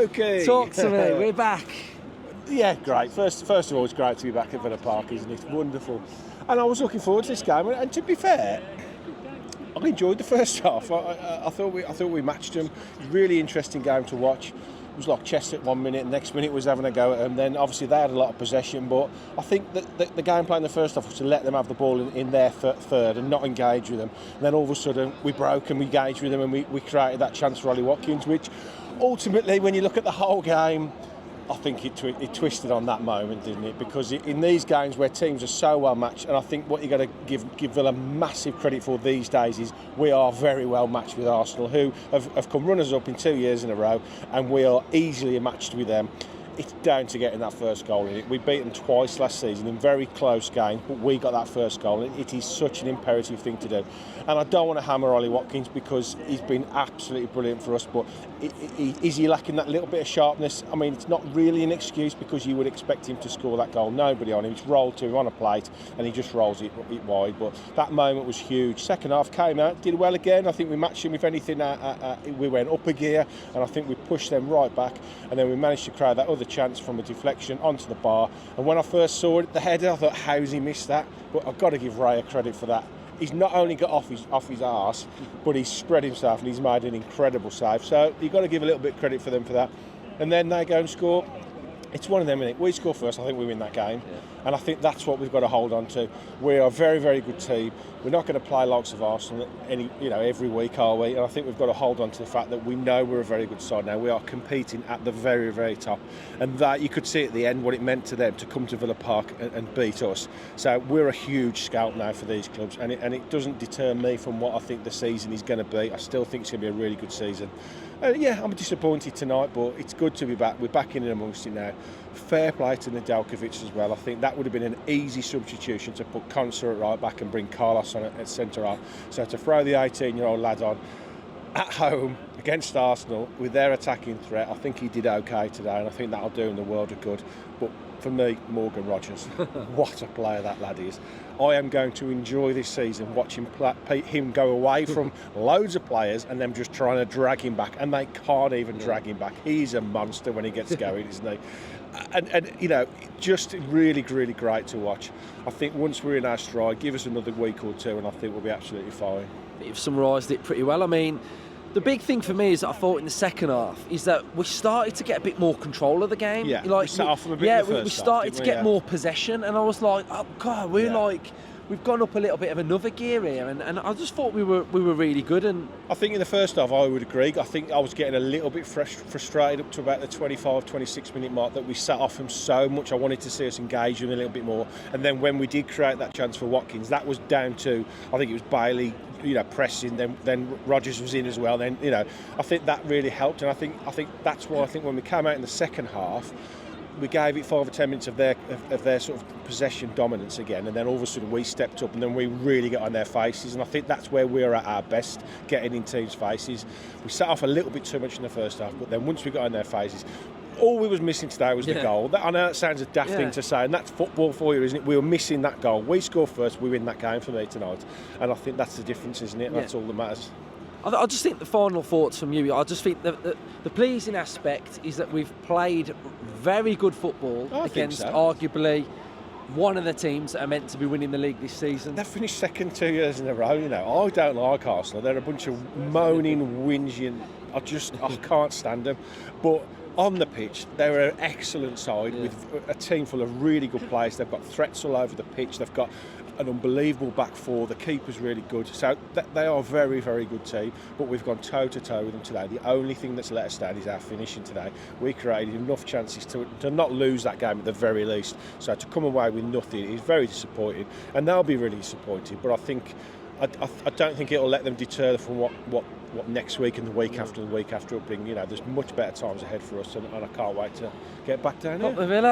Pokey! Talk to me, we're back. Yeah, great. First of all, it's great to be back at Villa Park, isn't it? Wonderful. And I was looking forward to this game. And to be fair, I enjoyed the first half. I thought we matched them. Really interesting game to watch. It was like chess at 1 minute, next minute was having a go at them. Then obviously they had a lot of possession, but I think that the game plan in the first half was to let them have the ball in their third and not engage with them. And then all of a sudden we broke and we engaged with them and we created that chance for Ollie Watkins, which ultimately, when you look at the whole game, I think it twisted on that moment, didn't it? Because in these games where teams are so well matched, and I think what you've got to give Villa massive credit for these days is we are very well matched with Arsenal, who have come runners-up in 2 years in a row, and we are easily matched with them. It's down to getting that first goal in it. We beat them twice last season in very close games, but we got that first goal. It is such an imperative thing to do. And I don't want to hammer Ollie Watkins because he's been absolutely brilliant for us, but is he lacking that little bit of sharpness? I mean, it's not really an excuse because you would expect him to score that goal. Nobody on him. It's rolled to him on a plate and he just rolls it wide. But that moment was huge. Second half came out, did well again. I think we matched him. If anything, we went up a gear and I think we pushed them right back. And then we managed to create that other chance from a deflection onto the bar. And when I first saw it, the header, I thought, how's he missed that? But I've got to give Raya credit for that. He's not only got off his arse, but he's spread himself and he's made an incredible save. So you've got to give a little bit of credit for them for that. And then they go and score. It's one of them, isn't it? We score first, I think we win that game. Yeah. And I think that's what we've got to hold on to. We are a very, very good team. We're not going to play likes of Arsenal every week, are we? And I think we've got to hold on to the fact that we know we're a very good side now. We are competing at the very, very top. And that you could see at the end what it meant to them to come to Villa Park and beat us. So we're a huge scalp now for these clubs. And it doesn't deter me from what I think the season is going to be. I still think it's going to be a really good season. Yeah, I'm disappointed tonight, but it's good to be back. We're back in and amongst it now. Fair play to Nedeljkovic as well. I think that would have been an easy substitution to put Konsa at right back and bring Carlos on at centre half. So to throw the 18-year-old lad on at home against Arsenal with their attacking threat, I think he did okay today, and I think that'll do him the world of good. But for me, Morgan Rogers, what a player that lad is. I am going to enjoy this season watching him go away from loads of players and them just trying to drag him back, and they can't even drag him back. He's a monster when he gets going, isn't he? And just really, really great to watch. I think once we're in our stride, give us another week or two and I think we'll be absolutely fine. You've summarised it pretty well. I mean, the big thing for me is that I thought in the second half is that we started to get a bit more control of the game. Yeah, we set off from a bit in the first we started half, to get more possession, and I was like, oh God, we've gone up a little bit of another gear here, and I just thought we were really good. And I think in the first half I would agree. I think I was getting a little bit frustrated up to about the 25-26 minute mark that we set off them so much. I wanted to see us engage them a little bit more, and then when we did create that chance for Watkins, that was down to, I think it was Bailey, pressing. Then Rogers was in as well. Then I think that really helped, and I think that's why I think when we came out in the second half, we gave it 5 or 10 minutes of their sort of possession dominance again, and then all of a sudden we stepped up and then we really got on their faces, and I think that's where we're at our best, getting in teams' faces. We set off a little bit too much in the first half, but then once we got on their faces, all we was missing today was the goal. I know that sounds a daft thing to say, and that's football for you, isn't it? We were missing that goal. We score first, we win that game for me tonight, and I think that's the difference, isn't it? That's all that matters. I just think the final thoughts from you, I just think the pleasing aspect is that we've played very good football against arguably one of the teams that are meant to be winning the league this season. They've finished second 2 years in a row, I don't like Arsenal. They're a bunch of moaning, whinging, I can't stand them. But on the pitch, they're an excellent side with a team full of really good players. They've got threats all over the pitch. They've got an unbelievable back four. The keeper's really good. So they are a very, very good team. But we've gone toe-to-toe with them today. The only thing that's let us down is our finishing today. We created enough chances to not lose that game at the very least. So to come away with nothing is very disappointing. And they'll be really disappointed. But I don't think it'll let them deter from what next week and the week after will bring. There's much better times ahead for us, and I can't wait to get back down here. Up the Villa.